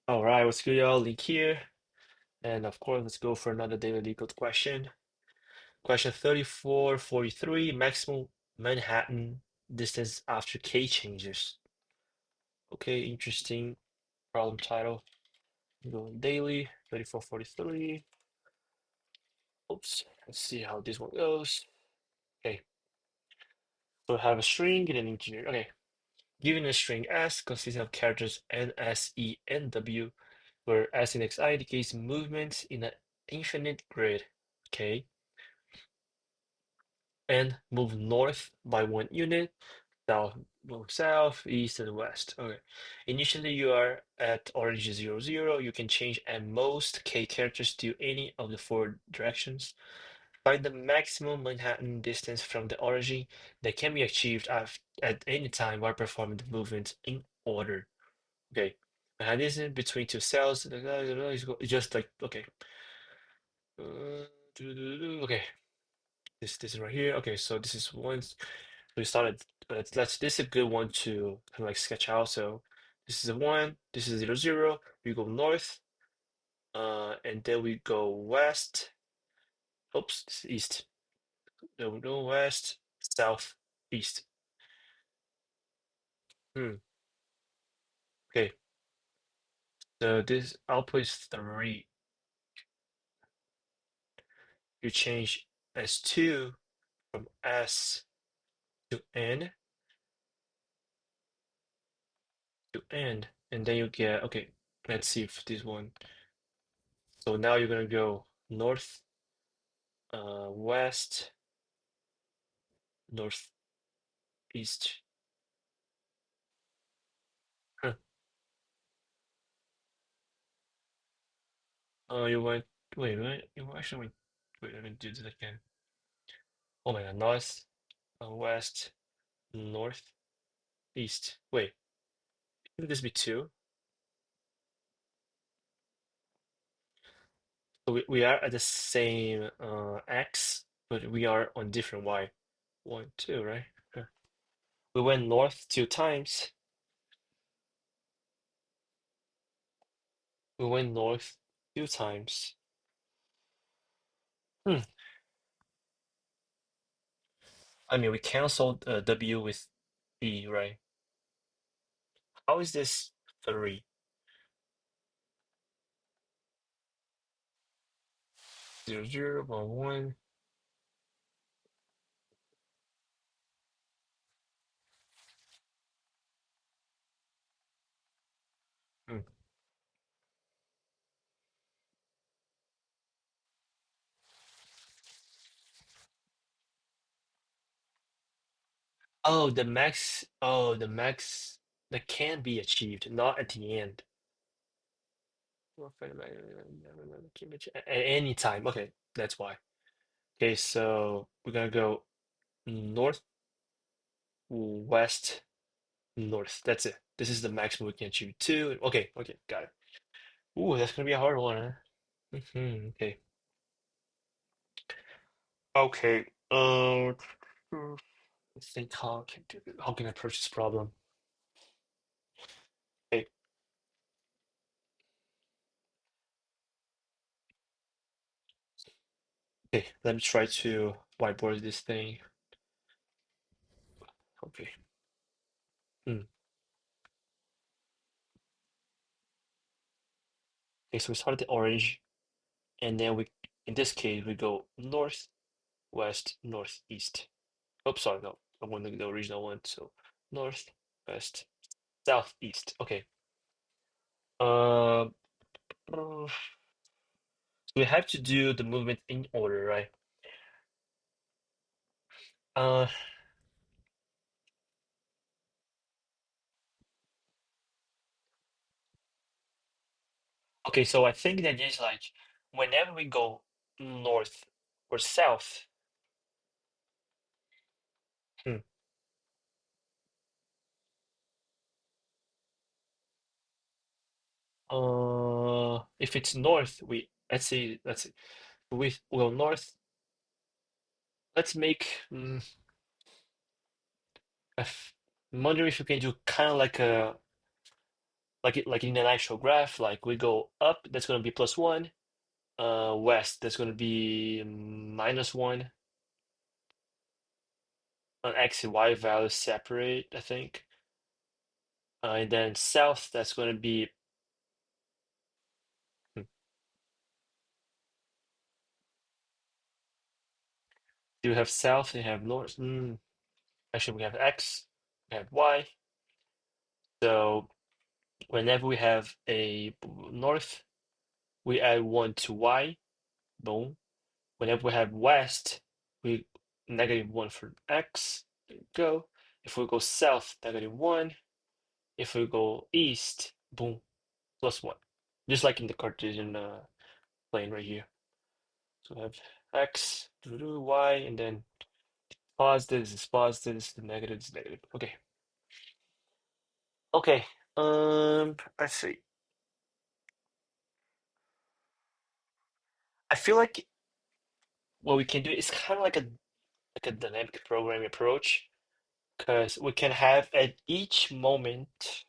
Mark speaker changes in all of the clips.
Speaker 1: All right, what's good, y'all? Link here. And of course, let's go for another daily LeetCode question. Question 3443, maximum Manhattan distance after K changes. Okay, interesting problem title. Going daily, 3443. Oops, let's see how this one goes. Okay, so we have a string and an integer. Okay, given a string S consisting of characters N, S, E, and W, where S and Xi indicates movement in an infinite grid. Okay. And move north by 1 unit, south, move south, east, and west. Okay. Initially, you are at origin 0, 0. You can change at most k characters to any of the four directions. Find the maximum Manhattan distance from the origin that can be achieved at any time while performing the movement in order. Okay. Manhattan distance between two cells. It's just like, okay. Okay. This is right here. Okay, so this is one. We started. This is a good one to kind of like sketch out. So this is a one. This is 0, 0. We go north, and then we go west. Oops, this is east. Then we go west, south, east. Hmm. Okay. So this output is 3. You change S2 from S to N, and then you get okay. Let's see if this one. So now you're gonna go north, west, northeast. Huh. You went. Wait. You actually went. Wait, let me do this again. Oh my God, north, west, north, east. Wait, shouldn't this be two? So we are at the same x, but we are on different y. One, two, right? Huh. We went north 2 times. We went north 2 times. Hmm. I mean, we canceled W with E, right? How is this 3? 0, 0, 1, 1. Hmm. Oh, the max that can be achieved, not at the end. At any time. Okay, that's why. Okay, so we're gonna go north, west, north. That's it. This is the maximum we can achieve. Two. Okay, got it. Ooh, that's gonna be a hard one, huh? Okay. Okay. Let's think how can I approach this problem? Okay, okay. Let me try to whiteboard this thing. Okay. Hmm. Okay, so we started the orange, and then in this case, we go north, west, northeast. Oops, sorry, no, I want the original one. So north, west, southeast. Okay. Uh, so we have to do the movement in order, right? Uh, okay. So I think that is like whenever we go north or south. Hmm, if it's north, let's see, we go north. Let's make. I'm wondering if you can do kind of like a like in an actual graph, like we go up, that's going to be +1. West, that's going to be -1. On X and Y values separate, I think. And then south, that's going to be. hmm, Do you have south and you have north? Actually, we have X, we have Y. So whenever we have a north, we add 1 to Y. Boom. Whenever we have west, we -1 for X. There you go. If we go south, -1. If we go east, boom, +1. Just like in the Cartesian plane right here. So we have X, Y, and then positive, this is positive, this is negative, this is negative. Okay. Okay. Let's see. I feel like what we can do is kind of like a dynamic programming approach, because we can have at each moment,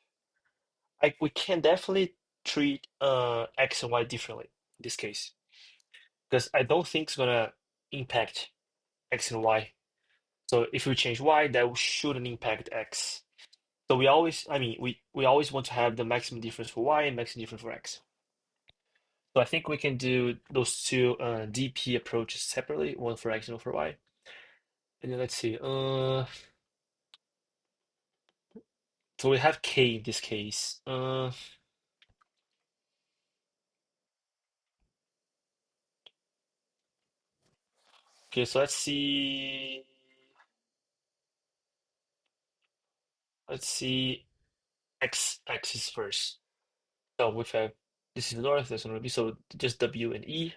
Speaker 1: like we can definitely treat X and Y differently in this case, because I don't think it's gonna impact X and Y. So if we change Y, that shouldn't impact X. So we always, I mean, we always want to have the maximum difference for Y and maximum difference for X. So I think we can do those two DP approaches separately, one for X and one for Y. And then let's see. So we have K in this case. Okay, so let's see. Let's see X axis first. So we have this is north, that's gonna be so just W and E.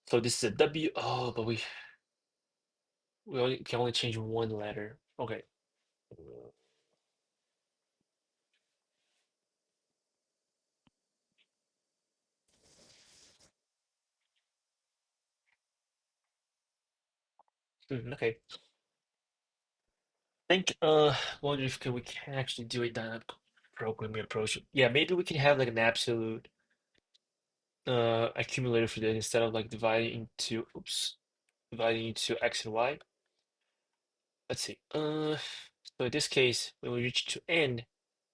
Speaker 1: So this is a W. Oh, but we only can only change one letter. Okay. Okay. Think wonder if we can actually do a dynamic programming approach. Yeah, maybe we can have like an absolute accumulator for this instead of like dividing into X and Y. Let's see. So in this case, when we reach to N,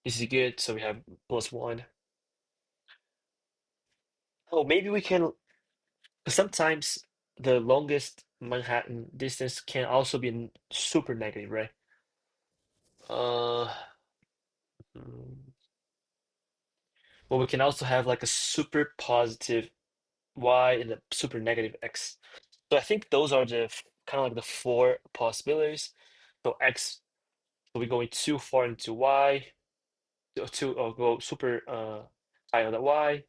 Speaker 1: this is good, so we have +1. Oh, maybe we can, sometimes the longest Manhattan distance can also be super negative, right? Uh, mm, well, we can also have like a super positive Y and a super negative X. So I think those are the kind of like the four possibilities. So X, so we're going too far into Y, or go super high on the Y,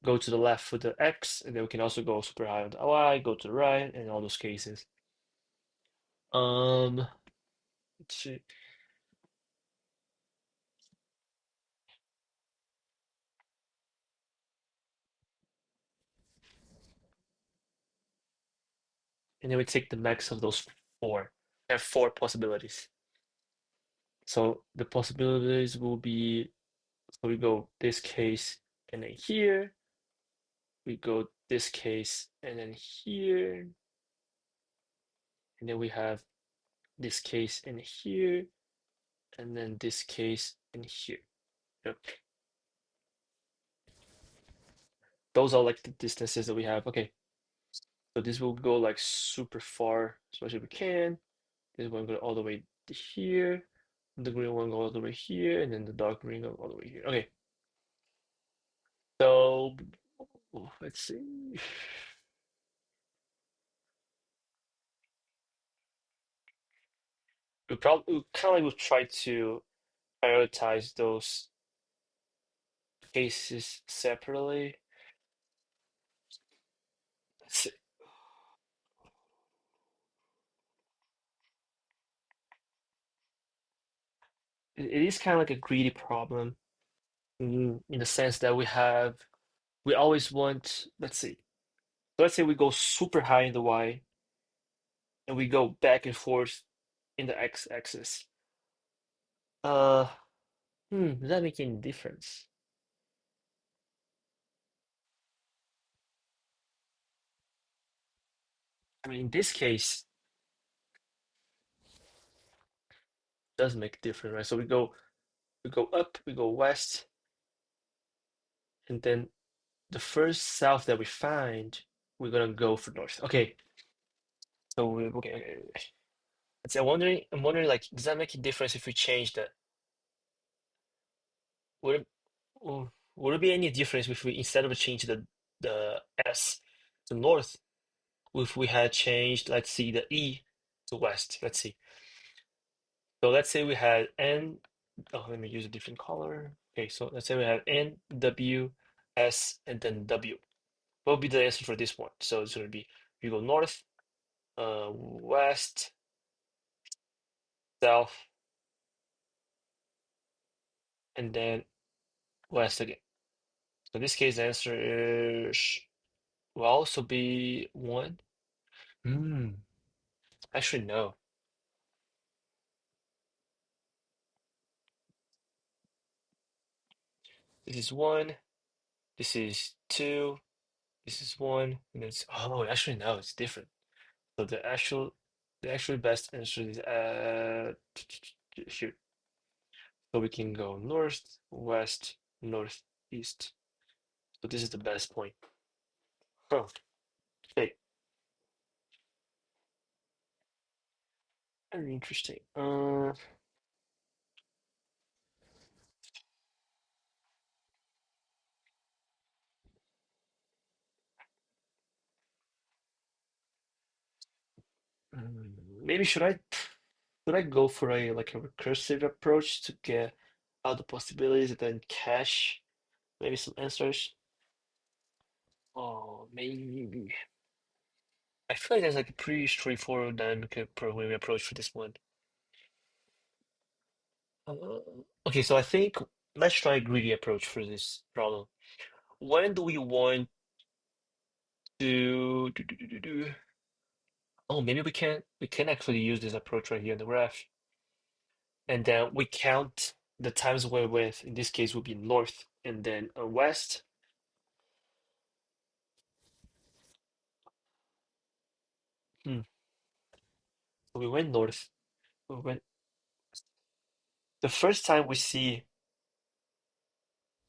Speaker 1: go to the left with the X, and then we can also go super high on the Y, go to the right, and all those cases. Um, let's see. And then we take the max of those four. There are four possibilities. So the possibilities will be, so we go this case and then here, we go this case and then here, and then we have this case in here, and then this case in here. Yep. Those are like the distances that we have. Okay, so this will go like super far as much as we can. This one go all the way to here. The green one go all the way here, and then the dark green go all the way here. Okay, so let's see. We kind of like will try to prioritize those cases separately. Let's see. It is kind of like a greedy problem in the sense that we always want, let's see. So let's say we go super high in the Y and we go back and forth in the X axis. Uh, Does that make any difference? I mean, in this case, it does make a difference, right? So we go up, we go west, and then the first south that we find, we're gonna go for north. Okay, so okay. So I'm wondering, like, does that make a difference if we change the? Would it, would it be any difference if we instead of change the S to north, if we had changed, let's see, the E to west? Let's see. So let's say we had N. Oh, let me use a different color. Okay, so let's say we have N, W, S, and then W. What would be the answer for this one? So it's gonna be you go north, west, south, and then west again. So in this case, the answer is will also be one. Hmm. Actually, no. This is one. This is two. This is one. And it's oh, actually no, it's different. So the actual best answer is shoot. So we can go north, west, north, east. So this is the best point. Oh, okay. Very interesting. Maybe should I go for a like a recursive approach to get out the possibilities and then cache maybe some answers? Oh, maybe. I feel like there's like a pretty straightforward dynamic programming approach for this one. Uh, okay, so I think let's try a greedy approach for this problem. When do we want to. Oh, maybe we can actually use this approach right here in the graph, and then we count the times where with in this case would be north and then west. Hmm. So we went north. We went the first time we see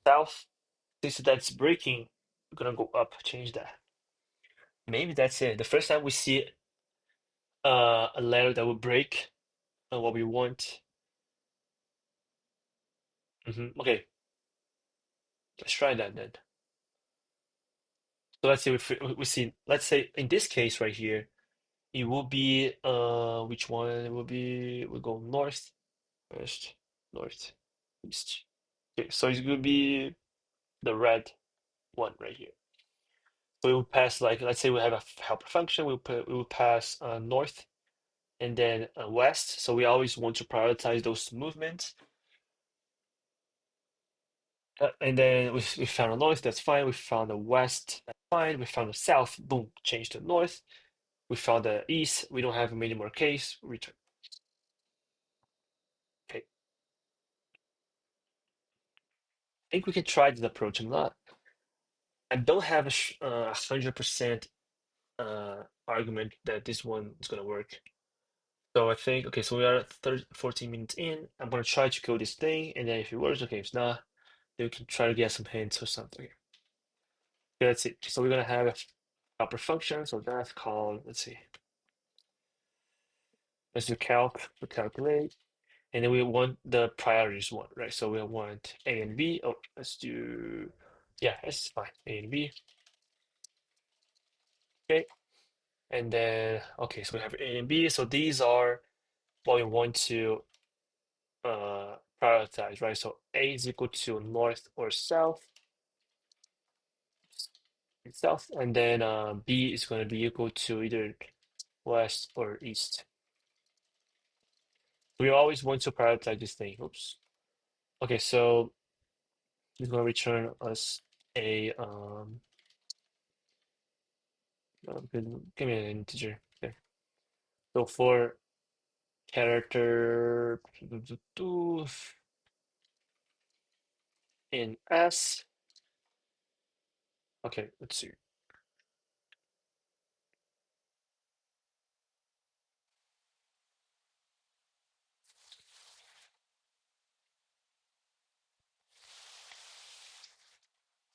Speaker 1: south. Since that's breaking, we're gonna go up. Change that. Maybe that's it. The first time we see a letter that will break what we want. Okay, let's try that then. So let's say we see. Let's say in this case right here, it will be which one? It will be we go north, west, north, east. Okay, so it's gonna be the red one right here. So we will pass like let's say we have a helper function. We will pass north and then west. So we always want to prioritize those movements. And then we found the north, that's fine. We found the west, that's fine. We found the south, boom, change to north. We found the east, we don't have many more case, return. Okay, I think we can try this approach. I don't have a 100% argument that this one is gonna work. So I think, okay, so we are 14 minutes in. I'm gonna try to code this thing, and then if it works, okay, if not, then we can try to get some hints or something. Okay, that's it. So we're gonna have a proper function. So that's called, let's see, let's do calc for calculate. And then we want the priorities one, right? So we want A and B. Oh, let's do, yeah, that's fine. A and B. Okay. And then, okay, so we have A and B. So these are what we want to prioritize, right? So A is equal to north or south, and then B is going to be equal to either west or east. We always want to prioritize this thing. Oops. Okay, so it's going to return us a give me an integer. Okay. So for character in S. Okay, let's see.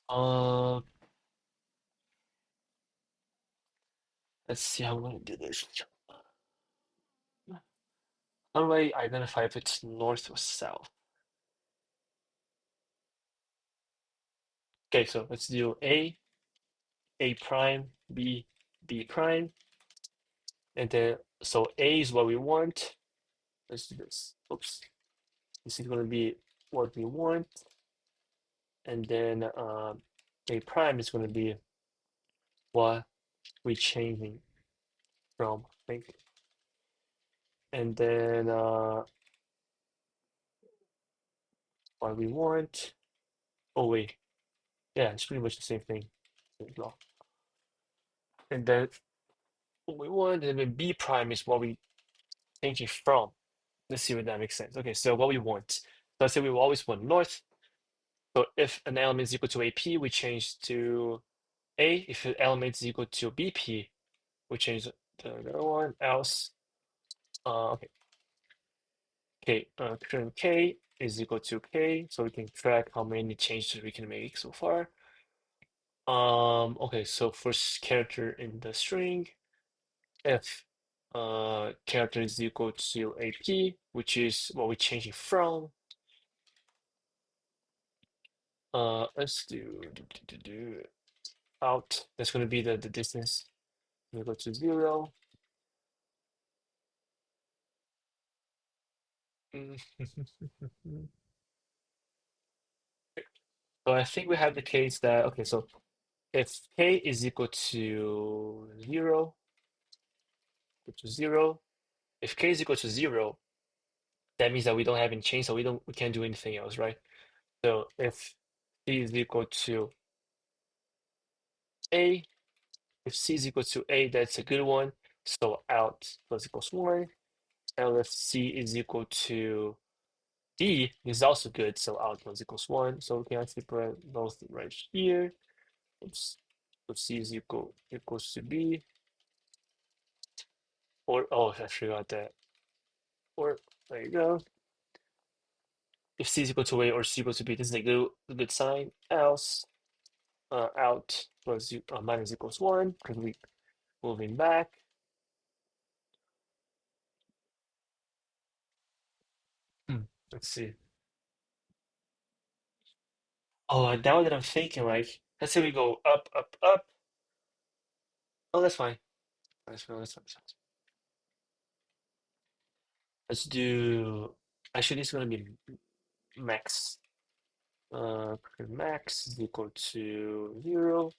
Speaker 1: Uh, let's see how I'm gonna do this. How do I identify if it's north or south? Okay, so let's do A prime, B prime, and then so A is what we want. Let's do this. Oops, this is gonna be what we want, and then A prime is gonna be what we're changing from, I think. And then what we want. Oh wait, yeah, it's pretty much the same thing. And then what we want, and then B prime is what we changing from. Let's see if that makes sense. Okay, so what we want. So let's say we will always want north. So if an element is equal to AP, we change to A. If an element is equal to BP, we change the other one. Else, okay, current K is equal to K, so we can track how many changes we can make so far. Okay, so first character in the string, if character is equal to AP, which is what we're changing from. Let's do out. That's going to be the distance. We go to 0. Mm. So I think we have the case that, okay, so if k is equal to 0, if k is equal to 0, that means that we don't have any change, so we can't do anything else, right? So if c is equal to a, if c is equal to a, that's a good one. So out plus equals 1. And if c is equal to D is also good, so out plus equals 1. So we can actually put both right here. Oops. So C is equals to B. Or, oh, I forgot that. Or, there you go. If C is equal to A or C equal to B, this is a good sign. Else, out plus minus equals 1, because we moving back. Hmm. Let's see. Oh, and now that I'm thinking, like, let's say we go up, up, up. Oh, that's fine. That's fine. That's fine. That's fine. Let's do. Actually, it's gonna be max. Max is equal to 0.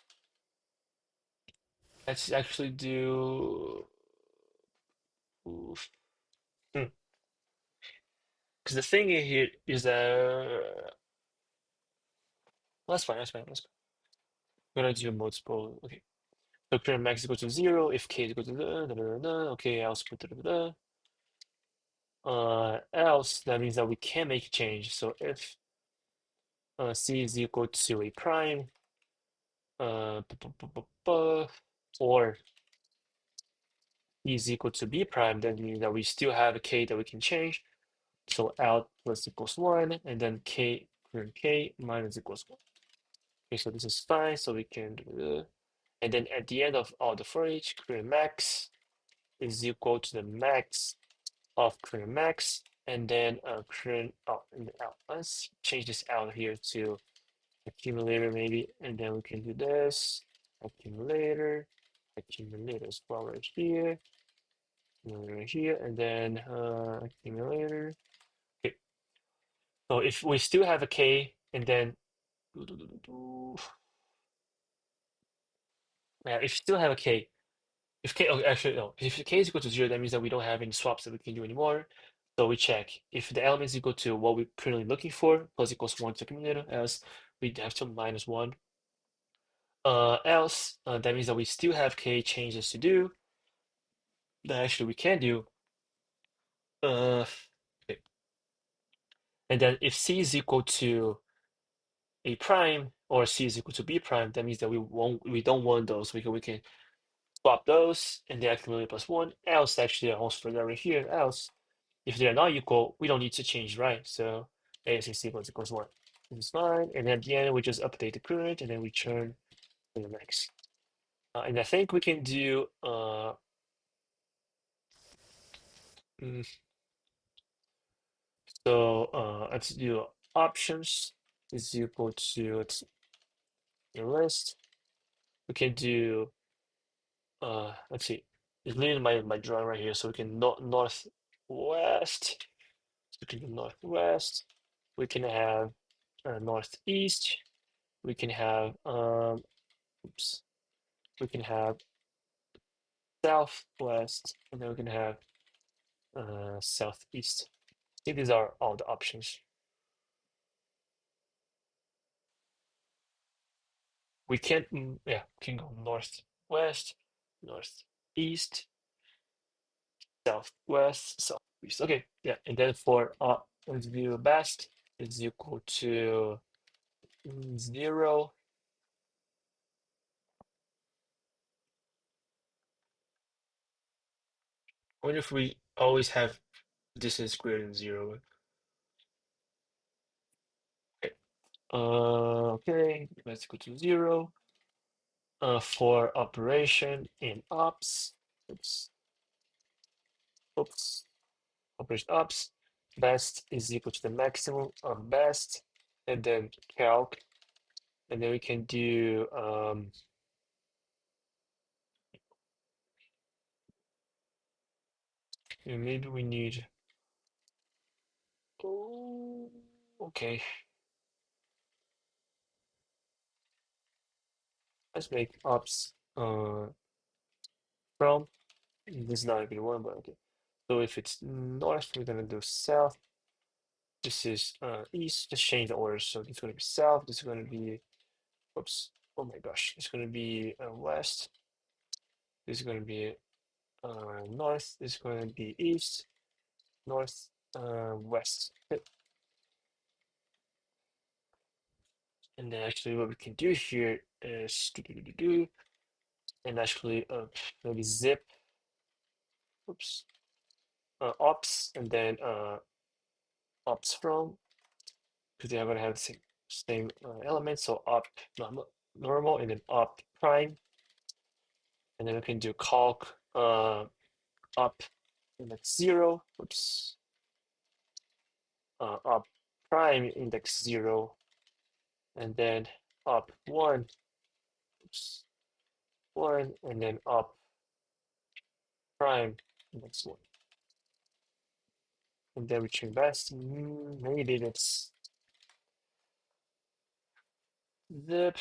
Speaker 1: Let's actually do. Because the thing here is that. Well, that's fine. That's fine. That's fine. We're gonna do multiple. Okay. So current max is equal to 0. If k is equal to okay, else put else that means that we can make a change. So if c is equal to a prime, or e is equal to b prime, that means that we still have a k that we can change. So out plus equals 1, and then k current k minus equals 1. Okay, so this is fine. So we can do, and then at the end of all the for each, current max is equal to the max of current max, and then current and out. Let's change this out here to accumulator maybe, and then we can do this accumulator, accumulator as well right here, right here, and then accumulator. Okay, so if we still have a k, and then yeah, if you still have a k, if k, oh, actually no, if k is equal to 0, that means that we don't have any swaps that we can do anymore. So we check if the element is equal to what we're currently looking for, plus equals 1 to accumulator, else we have to minus 1. Else that means that we still have k changes to do that actually we can do. Okay. And then if c is equal to A prime or C is equal to B prime, that means that we don't want those. We can swap those and then accumulate plus one. Else, actually, I almost forgot right here. Else, if they're not equal, we don't need to change, right? So A is equals one. This is fine. And at the end, we just update the current and then return to the max. And I think we can do mm, let's do options is equal to the list. We can do let's see. It's leading my drawing right here, so we can northwest. So we can do northwest. We can have northeast. We can have oops. We can have southwest, and then we can have southeast. I think these are all the options. We can yeah, we can go northwest, northeast, southwest, southeast. Okay, yeah, and then for let's view best is equal to 0. I wonder if we always have distance greater than 0. Okay, okay, let's go to 0. For operation in ops, oops, oops, operation ops, best is equal to the maximum of best, and then calc, and then we can do maybe we need, oh, okay, let's make ops from, this is not a good one, but okay. So if it's north, we're gonna do south. This is east. Just change the order. So it's gonna be south. This is gonna be, oops. Oh my gosh. It's gonna be west. This is gonna be north. This is gonna be east, north, west. Okay. And then actually, what we can do here is and actually maybe zip. Oops. Ops and then ops from, because they are gonna have the same elements. So op normal and then op prime, and then we can do calc up index 0, oops, up prime index 0, and then up 1, oops, 1, and then up prime index 1. And then return best. Maybe that's zip.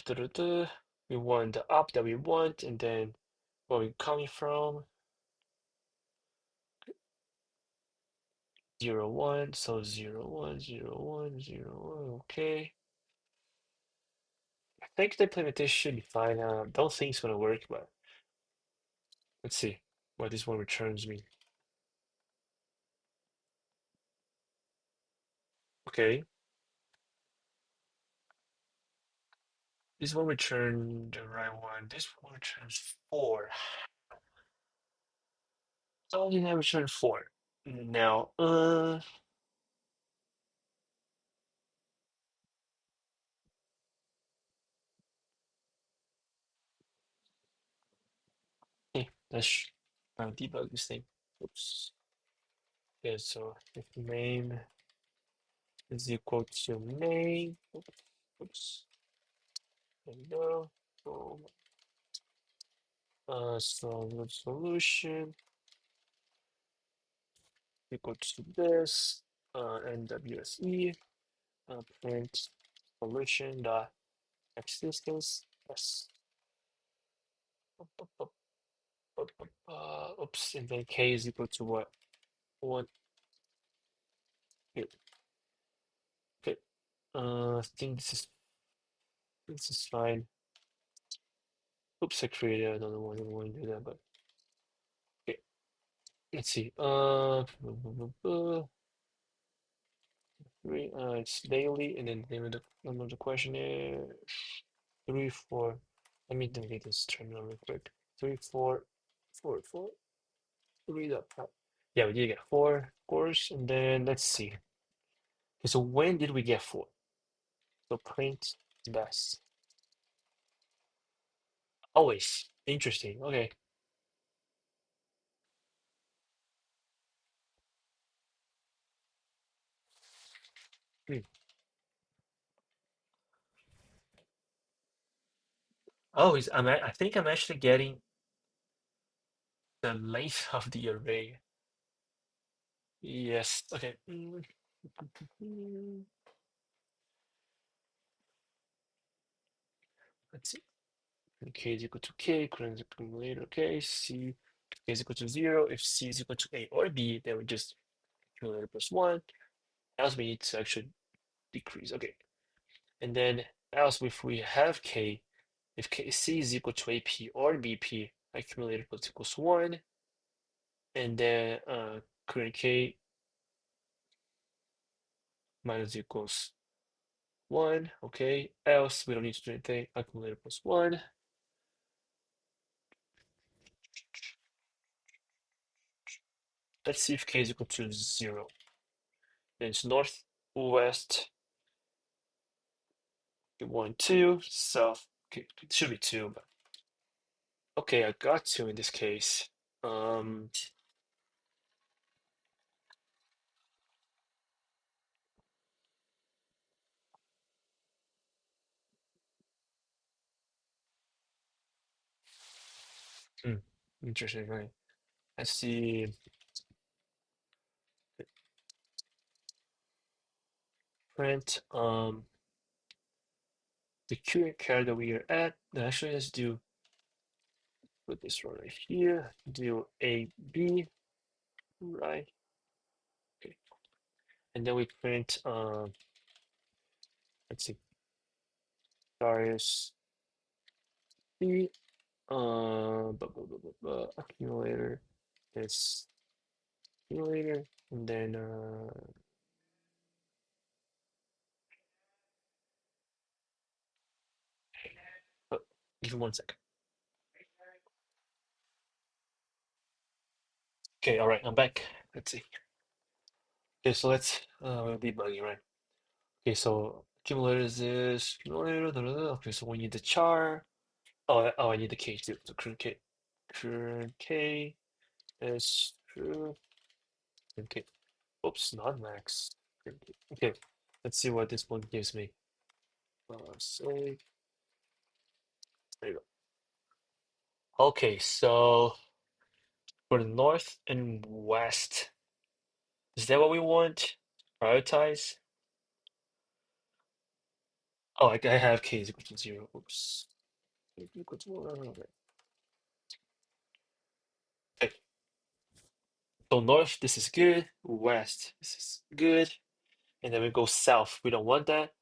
Speaker 1: We want the up that we want, and then where we're coming from. 0, 1, so 0, 1, 0, 1, 0, 1, okay. I think the implementation should be fine. Don't think it's gonna work, but let's see what this one returns me. Okay, this one returned the right one. This one returns 4. Oh, did I return 4? Now, hey, let's debug this thing. Oops. Okay, so if main is equal to main, oops, there we go. Boom. So the solution equal to this, NWSE, print solution dot existence. Yes. Oops, and then k is equal to what? 1. Okay. Okay. I think this is fine. Oops, I created another one. I don't want to do that, but okay. Let's see. Three, it's daily, and then the name of the question is three, four. Let me delete this terminal real quick. Three, four, four, four, three. Yeah, we did get four, of course. And then let's see. Okay, so when did we get four? So print best. Always. Interesting. Okay. Hmm. Oh, I think I'm actually getting the length of the array. Yes. Okay. Let's see. K is equal to K, current accumulator K, C K is equal to 0. If C is equal to A or B, then we just accumulator plus 1. Else we need to actually decrease. Okay. And then else if we have K, if C is equal to AP or BP, accumulator plus equals 1. And then current K minus equals 1. Okay. Else we don't need to do anything. Accumulator plus 1. Let's see if K is equal to 0. Then it's north, west, 1, 2, south. Okay, it should be 2, but okay, I got 2 in this case. Um, hmm, interesting, right? Let's see. Print the current car that we are at. Actually, let's do put this one right here. Do A B, right? Okay, and then we print let's see, Darius C accumulator is accumulator, and then oh, give me 1 second. Okay, all right, I'm back. Let's see. Okay, so let's we're debugging, right? Okay, so accumulators is accumulator. Da, da, da. Okay, so we need the char. I need the k too. So current k is true. Okay, oops, not max. Okay, let's see what this one gives me. Say there you go. Okay, so for the north and west, is that what we want? Prioritize. Oh, I have k is equal to 0. Oops. Equal to 1. Okay. So north, this is good. West, this is good. And then we go south. We don't want that.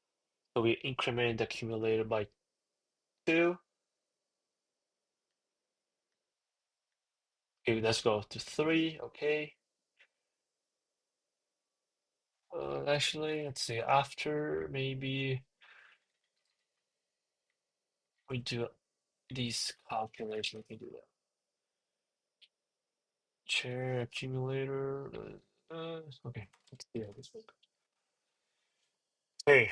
Speaker 1: So we increment the accumulator by 2. Okay, let's go to 3. Okay. Actually, let's see. After maybe we do these calculations, we can do that. Chair accumulator. Okay, let's see how this works. Hey,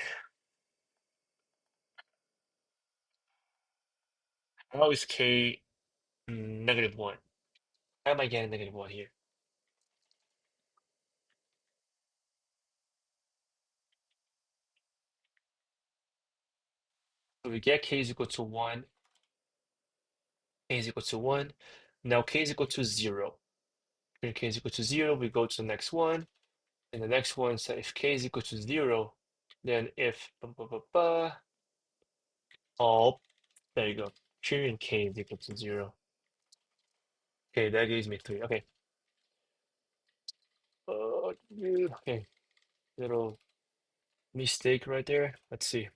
Speaker 1: how is k -1? How am I getting -1 here? So we get k is equal to 1. K is equal to 1. Now k is equal to 0. When k is equal to 0, we go to the next one. And the next one, so if k is equal to 0, then if all, there you go. Period k is equal to 0. Okay, that gives me 3. Okay. Okay, little mistake right there. Let's see.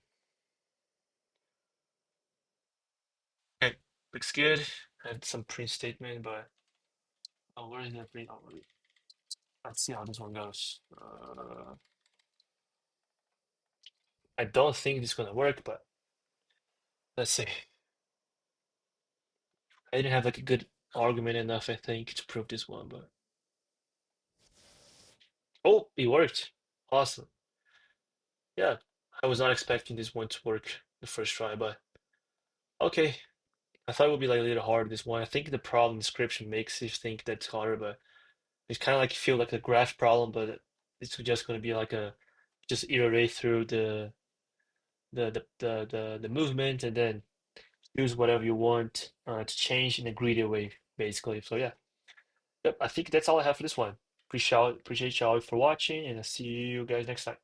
Speaker 1: Okay, looks good. I had some print statement, but oh, where is that print? Oh, let's see how this one goes. I don't think this is gonna work, but let's see. I didn't have like a good argument enough, I think, to prove this one, but oh, it worked. Awesome. Yeah, I was not expecting this one to work the first try, but okay. I thought it would be like a little hard this one. I think the problem description makes you think that's harder, but it's kind of like feel like a graph problem, but it's just going to be like a just iterate through the movement and then choose whatever you want to change in a greedy way, basically. So yeah, yep. I think that's all I have for this one. Appreciate y'all for watching, and I'll see you guys next time.